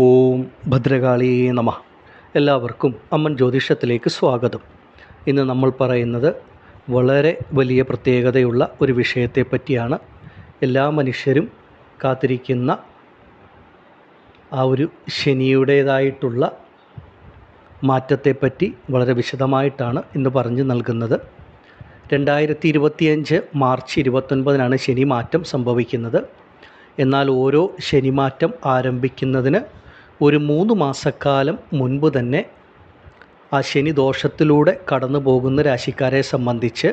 ഓം ഭദ്രകാളിയേ നമഃ. എല്ലാവർക്കും അമ്മൻ ജ്യോതിഷത്തിലേക്ക് സ്വാഗതം. ഇന്ന് നമ്മൾ പറയുന്നത് വളരെ വലിയ പ്രത്യേകതയുള്ള ഒരു വിഷയത്തെ പറ്റിയാണ്. എല്ലാ മനുഷ്യരും കാത്തിരിക്കുന്ന ആ ഒരു ശനിയുടേതായിട്ടുള്ള മാറ്റത്തെപ്പറ്റി വളരെ വിശദമായിട്ടാണ് ഇന്ന് പറഞ്ഞു നൽകുന്നത്. 2025 മാർച്ച് 29 ശനി മാറ്റം സംഭവിക്കുന്നത്. എന്നാൽ ഓരോ ശനിമാറ്റം ആരംഭിക്കുന്നതിന് ഒരു 3 മാസക്കാലം മുൻപ് തന്നെ ആ ശനി ദോഷത്തിലൂടെ കടന്നു പോകുന്ന രാശിക്കാരെ സംബന്ധിച്ച്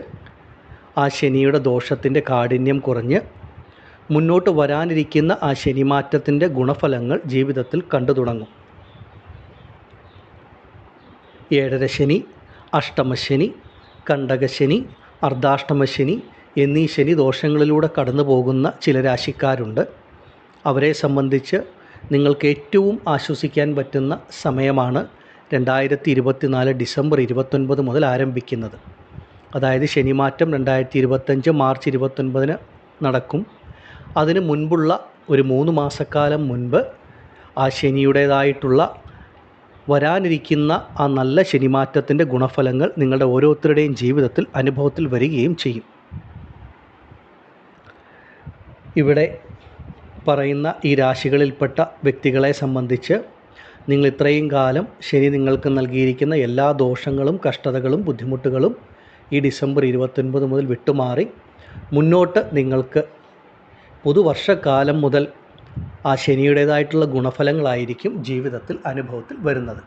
ആ ശനിയുടെ ദോഷത്തിൻ്റെ കാഠിന്യം കുറഞ്ഞ് മുന്നോട്ട് വരാനിരിക്കുന്ന ആ ശനിമാറ്റത്തിൻ്റെ ഗുണഫലങ്ങൾ ജീവിതത്തിൽ കണ്ടു തുടങ്ങും. ഏഴരശനി, അഷ്ടമശനി, കണ്ടകശനി, അർദ്ധാഷ്ടമശനി എന്നീ ശനി ദോഷങ്ങളിലൂടെ കടന്നു പോകുന്ന ചില രാശിക്കാരുണ്ട്. അവരെ സംബന്ധിച്ച് നിങ്ങൾക്ക് ഏറ്റവും ആശ്വസിക്കാൻ പറ്റുന്ന സമയമാണ് 2024 ഡിസംബർ 29 മുതൽ ആരംഭിക്കുന്നത്. അതായത് ശനിമാറ്റം 2025 മാർച്ച് 29 നടക്കും. അതിന് മുൻപുള്ള ഒരു 3 മാസക്കാലം മുൻപ് ആ ശനിയുടേതായിട്ടുള്ള വരാനിരിക്കുന്ന ആ നല്ല ശനിമാറ്റത്തിൻ്റെ ഗുണഫലങ്ങൾ നിങ്ങളുടെ ഓരോരുത്തരുടെയും ജീവിതത്തിൽ അനുഭവത്തിൽ വരികയും ചെയ്യും. ഇവിടെ പറയുന്ന ഈ രാശികളിൽപ്പെട്ട വ്യക്തികളെ സംബന്ധിച്ച് നിങ്ങൾ ഇത്രയും കാലം ശനി നിങ്ങൾക്ക് നൽകിയിരിക്കുന്ന എല്ലാ ദോഷങ്ങളും കഷ്ടതകളും ബുദ്ധിമുട്ടുകളും ഈ ഡിസംബർ 29 മുതൽ വിട്ടുമാറി മുന്നോട്ട് നിങ്ങൾക്ക് പുതുവർഷക്കാലം മുതൽ ആ ശനിയുടേതായിട്ടുള്ള ഗുണഫലങ്ങളായിരിക്കും ജീവിതത്തിൽ അനുഭവത്തിൽ വരുന്നത്.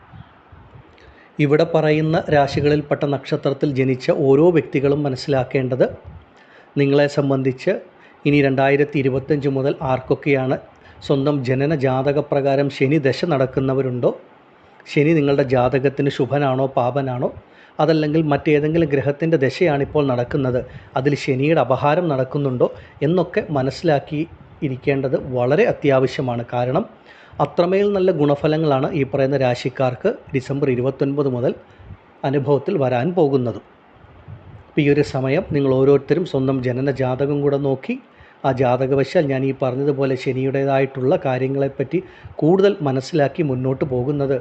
ഇവിടെ പറയുന്ന രാശികളിൽപ്പെട്ട നക്ഷത്രത്തിൽ ജനിച്ച ഓരോ വ്യക്തികളും മനസ്സിലാക്കേണ്ടത് നിങ്ങളെ സംബന്ധിച്ച് ഇനി 2025 മുതൽ ആർക്കൊക്കെയാണ് സ്വന്തം ജനന ജാതകപ്രകാരം ശനി ദശ നടക്കുന്നവരുണ്ടോ, ശനി നിങ്ങളുടെ ജാതകത്തിന് ശുഭനാണോ പാപനാണോ, അതല്ലെങ്കിൽ മറ്റേതെങ്കിലും ഗ്രഹത്തിൻ്റെ ദശയാണിപ്പോൾ നടക്കുന്നത്, അതിൽ ശനിയുടെ അപഹാരം നടക്കുന്നുണ്ടോ എന്നൊക്കെ മനസ്സിലാക്കി ഇരിക്കേണ്ടത് വളരെ അത്യാവശ്യമാണ്. കാരണം അത്രമേൽ നല്ല ഗുണഫലങ്ങളാണ് ഈ പറയുന്ന രാശിക്കാർക്ക് ഡിസംബർ 29 മുതൽ അനുഭവത്തിൽ വരാൻ പോകുന്നതും. അപ്പോൾ ഈ ഒരു സമയം നിങ്ങൾ ഓരോരുത്തരും സ്വന്തം ജനന ജാതകം കൂടെ നോക്കി ആ ജാതകവശാൽ ഞാൻ ഈ പറഞ്ഞതുപോലെ ശനിയുടേതായിട്ടുള്ള കാര്യങ്ങളെപ്പറ്റി കൂടുതൽ മനസ്സിലാക്കി മുന്നോട്ട് പോകുന്നത്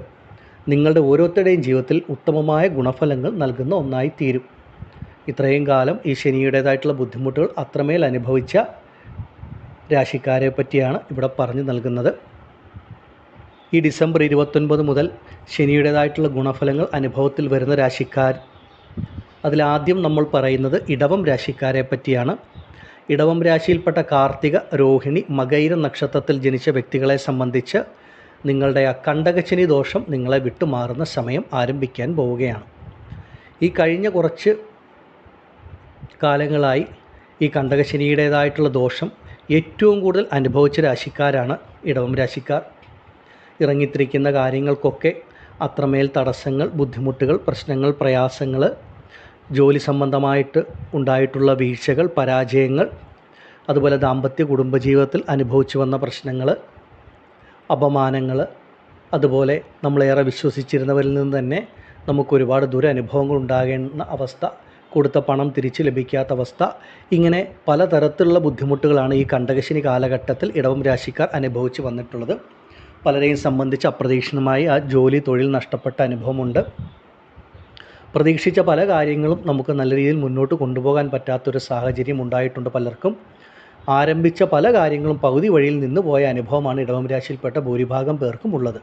നിങ്ങളുടെ ഓരോരുത്തരുടെയും ജീവിതത്തിൽ ഉത്തമമായ ഗുണഫലങ്ങൾ നൽകുന്ന ഒന്നായി തീരും. ഇത്രയും കാലം ഈ ശനിയുടേതായിട്ടുള്ള ബുദ്ധിമുട്ടുകൾ അത്രമേൽ അനുഭവിച്ച രാശിക്കാരെ പറ്റിയാണ് ഇവിടെ പറഞ്ഞു നൽകുന്നത്. ഈ ഡിസംബർ 29 മുതൽ ശനിയുടേതായിട്ടുള്ള ഗുണഫലങ്ങൾ അനുഭവത്തിൽ വരുന്ന രാശിക്കാർ, അതിലാദ്യം നമ്മൾ പറയുന്നത് ഇടവം രാശിക്കാരെ പറ്റിയാണ്. ഇടവം രാശിയിൽപ്പെട്ട കാർത്തിക, രോഹിണി, മകയിരം നക്ഷത്രത്തിൽ ജനിച്ച വ്യക്തികളെ സംബന്ധിച്ച് നിങ്ങളുടെ ആ കണ്ടകശനി ദോഷം നിങ്ങളെ വിട്ടുമാറുന്ന സമയം ആരംഭിക്കാൻ പോവുകയാണ്. ഈ കഴിഞ്ഞ കുറച്ച് കാലങ്ങളായി ഈ കണ്ടകശനിയുടേതായിട്ടുള്ള ദോഷം ഏറ്റവും കൂടുതൽ അനുഭവിച്ച രാശിക്കാരാണ് ഇടവം രാശിക്കാർ. ഇറങ്ങിത്തിരിക്കുന്ന കാര്യങ്ങൾക്കൊക്കെ അത്രമേൽ തടസ്സങ്ങൾ, ബുദ്ധിമുട്ടുകൾ, പ്രശ്നങ്ങൾ, പ്രയാസങ്ങൾ, ജോലി സംബന്ധമായിട്ട് ഉണ്ടായിട്ടുള്ള വീഴ്ചകൾ, പരാജയങ്ങൾ, അതുപോലെ ദാമ്പത്യ കുടുംബജീവിതത്തിൽ അനുഭവിച്ചു വന്ന പ്രശ്നങ്ങൾ, അപമാനങ്ങൾ, അതുപോലെ നമ്മളേറെ വിശ്വസിച്ചിരുന്നവരിൽ നിന്ന് തന്നെ നമുക്കൊരുപാട് ദുരനുഭവങ്ങൾ ഉണ്ടാകുന്ന അവസ്ഥ, കൊടുത്ത പണം തിരിച്ച് ലഭിക്കാത്ത അവസ്ഥ, ഇങ്ങനെ പലതരത്തിലുള്ള ബുദ്ധിമുട്ടുകളാണ് ഈ കണ്ടകശനി കാലഘട്ടത്തിൽ ഇടവം രാശിക്കാർ അനുഭവിച്ച് വന്നിട്ടുള്ളത്. പലരെയും സംബന്ധിച്ച് അപ്രതീക്ഷിതമായി ആ ജോലി, തൊഴിൽ നഷ്ടപ്പെട്ട അനുഭവമുണ്ട്. പ്രതീക്ഷിച്ച പല കാര്യങ്ങളും നമുക്ക് നല്ല രീതിയിൽ മുന്നോട്ട് കൊണ്ടുപോകാൻ പറ്റാത്തൊരു സാഹചര്യം ഉണ്ടായിട്ടുണ്ട്. പലർക്കും ആരംഭിച്ച പല കാര്യങ്ങളും പകുതി വഴിയിൽ നിന്ന് പോയ അനുഭവമാണ് ഇടവം രാശിയിൽപ്പെട്ട ഭൂരിഭാഗം പേർക്കും ഉള്ളത്.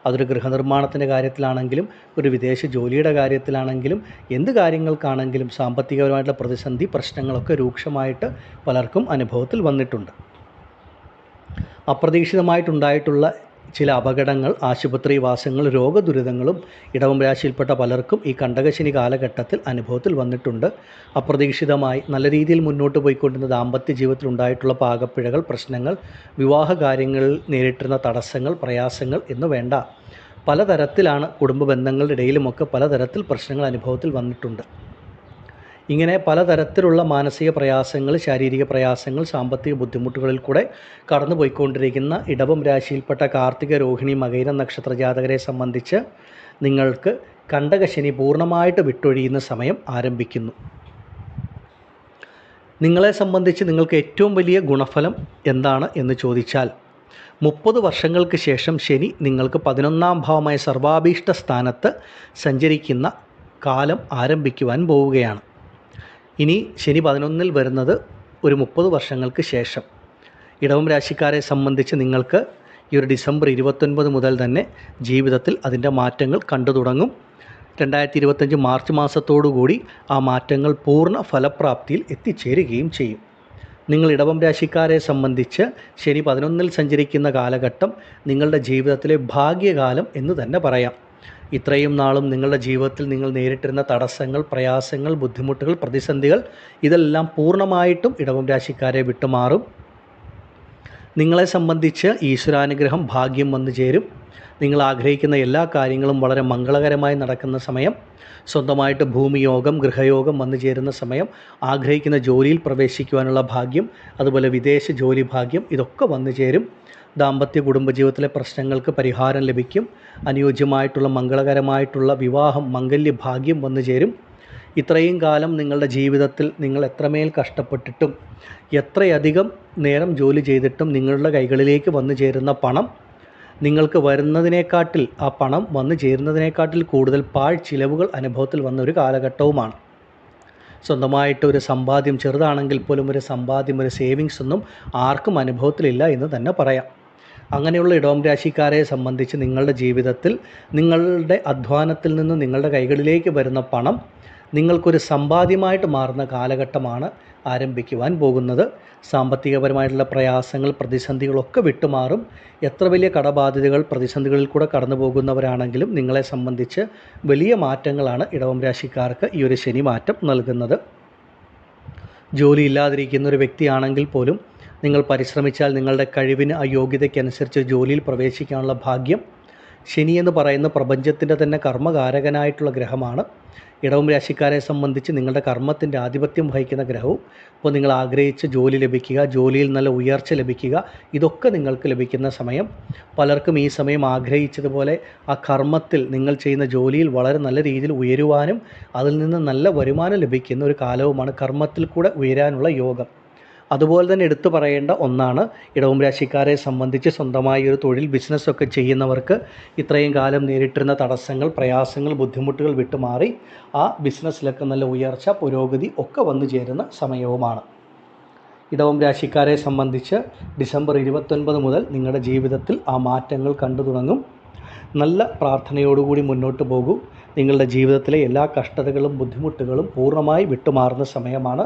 അതൊരു ഗൃഹനിർമ്മാണത്തിൻ്റെ കാര്യത്തിലാണെങ്കിലും ഒരു വിദേശ ജോലിയുടെ കാര്യത്തിലാണെങ്കിലും എന്ത് കാര്യങ്ങൾക്കാണെങ്കിലും സാമ്പത്തികപരമായിട്ടുള്ള പ്രതിസന്ധി പ്രശ്നങ്ങളൊക്കെ രൂക്ഷമായിട്ട് പലർക്കും അനുഭവത്തിൽ വന്നിട്ടുണ്ട്. അപ്രതീക്ഷിതമായിട്ടുണ്ടായിട്ടുള്ള ചില അപകടങ്ങൾ, ആശുപത്രിവാസങ്ങൾ, രോഗദുരിതങ്ങളും ഇടവം രാശിയിൽപ്പെട്ട പലർക്കും ഈ കണ്ടകശനി കാലഘട്ടത്തിൽ അനുഭവത്തിൽ വന്നിട്ടുണ്ട്. അപ്രതീക്ഷിതമായി നല്ല രീതിയിൽ മുന്നോട്ട് പോയിക്കൊണ്ടിരുന്ന ദാമ്പത്യ ജീവിതത്തിൽ ഉണ്ടായിട്ടുള്ള പാകപ്പിഴകൾ, പ്രശ്നങ്ങൾ, വിവാഹ കാര്യങ്ങളിൽ നേരിട്ടിരുന്ന തടസ്സങ്ങൾ, പ്രയാസങ്ങൾ എന്ന് വേണ്ട പലതരത്തിലാണ് കുടുംബ ബന്ധങ്ങളുടെ ഇടയിലുമൊക്കെ പലതരത്തിൽ പ്രശ്നങ്ങൾ അനുഭവത്തിൽ വന്നിട്ടുണ്ട്. ഇങ്ങനെ പലതരത്തിലുള്ള മാനസിക പ്രയാസങ്ങൾ, ശാരീരിക പ്രയാസങ്ങൾ, സാമ്പത്തിക ബുദ്ധിമുട്ടുകളിൽ കൂടെ കടന്നു പോയിക്കൊണ്ടിരിക്കുന്ന ഇടവം രാശിയിൽപ്പെട്ട കാർത്തിക, രോഹിണി, മകയിരം നക്ഷത്ര ജാതകരെ സംബന്ധിച്ച് നിങ്ങൾക്ക് കണ്ടകശനി പൂർണ്ണമായിട്ട് വിട്ടൊഴിയുന്ന സമയം ആരംഭിക്കുന്നു. നിങ്ങളെ സംബന്ധിച്ച് നിങ്ങൾക്ക് ഏറ്റവും വലിയ ഗുണഫലം എന്താണ് എന്ന് ചോദിച്ചാൽ 30 വർഷങ്ങൾക്ക് ശേഷം ശനി നിങ്ങൾക്ക് 11ാം ഭാവമായ സർവാഭീഷ്ട സ്ഥാനത്ത് സഞ്ചരിക്കുന്ന കാലം ആരംഭിക്കുവാൻ പോവുകയാണ്. ഇനി ശനി 11ൽ വരുന്നത് ഒരു 30 വർഷങ്ങൾക്ക് ശേഷം. ഇടവം രാശിക്കാരെ സംബന്ധിച്ച് നിങ്ങൾക്ക് ഈ ഒരു ഡിസംബർ 29 മുതൽ തന്നെ ജീവിതത്തിൽ അതിൻ്റെ മാറ്റങ്ങൾ കണ്ടു തുടങ്ങും. 2025 മാർച്ച് മാസത്തോടുകൂടി ആ മാറ്റങ്ങൾ പൂർണ്ണ ഫലപ്രാപ്തിയിൽ എത്തിച്ചേരുകയും ചെയ്യും. നിങ്ങൾ ഇടവം രാശിക്കാരെ സംബന്ധിച്ച് ശനി 11ൽ സഞ്ചരിക്കുന്ന കാലഘട്ടം നിങ്ങളുടെ ജീവിതത്തിലെ ഭാഗ്യകാലം എന്ന് തന്നെ പറയാം. ഇത്രയും നാളും നിങ്ങളുടെ ജീവിതത്തിൽ നിങ്ങൾ നേരിട്ടിരുന്ന തടസ്സങ്ങൾ, പ്രയാസങ്ങൾ, ബുദ്ധിമുട്ടുകൾ, പ്രതിസന്ധികൾ ഇതെല്ലാം പൂർണ്ണമായിട്ടും ഇടവം രാശിക്കാരെ വിട്ടുമാറും. നിങ്ങളെ സംബന്ധിച്ച് ഈശ്വരാനുഗ്രഹം, ഭാഗ്യം വന്നു ചേരും. നിങ്ങൾ ആഗ്രഹിക്കുന്ന എല്ലാ കാര്യങ്ങളും വളരെ മംഗളകരമായി നടക്കുന്ന സമയം, സ്വന്തമായിട്ട് ഭൂമിയോഗം, ഗൃഹയോഗം വന്നു ചേരുന്ന സമയം, ആഗ്രഹിക്കുന്ന ജോലിയിൽ പ്രവേശിക്കുവാനുള്ള ഭാഗ്യം, അതുപോലെ വിദേശ ജോലി ഭാഗ്യം ഇതൊക്കെ വന്നു ചേരും. ദാമ്പത്യ കുടുംബജീവിതത്തിലെ പ്രശ്നങ്ങൾക്ക് പരിഹാരം ലഭിക്കും. അനുയോജ്യമായിട്ടുള്ള മംഗളകരമായിട്ടുള്ള വിവാഹം, മംഗല്യ ഭാഗ്യം വന്നു ചേരും. ഇത്രയും കാലം നിങ്ങളുടെ ജീവിതത്തിൽ നിങ്ങൾ എത്രമേൽ കഷ്ടപ്പെട്ടിട്ടും എത്രയധികം നേരം ജോലി ചെയ്തിട്ടും നിങ്ങളുടെ കൈകളിലേക്ക് വന്നു ചേരുന്ന പണം നിങ്ങൾക്ക് വരുന്നതിനേക്കാട്ടിൽ, ആ പണം വന്നു ചേരുന്നതിനേക്കാട്ടിൽ കൂടുതൽ ചിലവുകൾ അനുഭവത്തിൽ വന്ന ഒരു കാലഘട്ടവുമാണ്. സ്വന്തമായിട്ട് ഒരു സമ്പാദ്യം, ചെറുതാണെങ്കിൽ പോലും ഒരു സമ്പാദ്യം, ഒരു സേവിങ്സ് ഒന്നും ആർക്കും അനുഭവത്തിലില്ല എന്ന് തന്നെ പറയാം. അങ്ങനെയുള്ള ഇടവം രാശിക്കാരെ സംബന്ധിച്ച് നിങ്ങളുടെ ജീവിതത്തിൽ നിങ്ങളുടെ അധ്വാനത്തിൽ നിന്ന് നിങ്ങളുടെ കൈകളിലേക്ക് വരുന്ന പണം നിങ്ങൾക്കൊരു സമ്പാദ്യമായിട്ട് മാറുന്ന കാലഘട്ടമാണ് ആരംഭിക്കുവാൻ പോകുന്നത്. സാമ്പത്തികപരമായിട്ടുള്ള പ്രയാസങ്ങൾ, പ്രതിസന്ധികളൊക്കെ വിട്ടുമാറും. എത്ര വലിയ കടബാധ്യതകൾ, പ്രതിസന്ധികളിൽ കൂടെ കടന്നു പോകുന്നവരാണെങ്കിലും നിങ്ങളെ സംബന്ധിച്ച് വലിയ മാറ്റങ്ങളാണ് ഇടവം രാശിക്കാർക്ക് ഈ ഒരു ശനി മാറ്റം നൽകുന്നത്. ജോലി ഇല്ലാതിരിക്കുന്ന ഒരു വ്യക്തിയാണെങ്കിൽ പോലും നിങ്ങൾ പരിശ്രമിച്ചാൽ നിങ്ങളുടെ കഴിവിന്, ആ യോഗ്യതയ്ക്കനുസരിച്ച് ജോലിയിൽ പ്രവേശിക്കാനുള്ള ഭാഗ്യം. ശനി എന്ന് പറയുന്ന പ്രപഞ്ചത്തിൻ്റെ തന്നെ കർമ്മകാരകനായിട്ടുള്ള ഗ്രഹമാണ്. ഇടവം രാശിക്കാരെ സംബന്ധിച്ച് നിങ്ങളുടെ കർമ്മത്തിൻ്റെ ആധിപത്യം വഹിക്കുന്ന ഗ്രഹവും. അപ്പോൾ നിങ്ങൾ ആഗ്രഹിച്ച ജോലി ലഭിക്കുക, ജോലിയിൽ നല്ല ഉയർച്ച ലഭിക്കുക, ഇതൊക്കെ നിങ്ങൾക്ക് ലഭിക്കുന്ന സമയം. പലർക്കും ഈ സമയം ആഗ്രഹിച്ചതുപോലെ ആ കർമ്മത്തിൽ, നിങ്ങൾ ചെയ്യുന്ന ജോലിയിൽ വളരെ നല്ല രീതിയിൽ ഉയരുവാനും അതിൽ നിന്ന് നല്ല വരുമാനം ലഭിക്കുന്ന ഒരു കാലവുമാണ്. കർമ്മത്തിൽ കൂടെ ഉയരാനുള്ള യോഗം. അതുപോലെ തന്നെ എടുത്തു പറയേണ്ട ഒന്നാണ്, ഇടവം രാശിക്കാരെ സംബന്ധിച്ച് സ്വന്തമായി ഒരു തൊഴിൽ, ബിസിനസ്സൊക്കെ ചെയ്യുന്നവർക്ക് ഇത്രയും കാലം നേരിട്ടിരുന്ന തടസ്സങ്ങൾ, പ്രയാസങ്ങൾ, ബുദ്ധിമുട്ടുകൾ വിട്ടുമാറി ആ ബിസിനസ്സിലൊക്കെ നല്ല ഉയർച്ച, പുരോഗതി ഒക്കെ വന്നു ചേരുന്ന സമയവുമാണ്. ഇടവം രാശിക്കാരെ സംബന്ധിച്ച് ഡിസംബർ 29 മുതൽ നിങ്ങളുടെ ജീവിതത്തിൽ ആ മാറ്റങ്ങൾ കണ്ടു തുടങ്ങും. നല്ല പ്രാർത്ഥനയോടുകൂടി മുന്നോട്ട് പോകൂ. നിങ്ങളുടെ ജീവിതത്തിലെ എല്ലാ കഷ്ടതകളും, ബുദ്ധിമുട്ടുകളും പൂർണ്ണമായി വിട്ടുമാറുന്ന സമയമാണ്.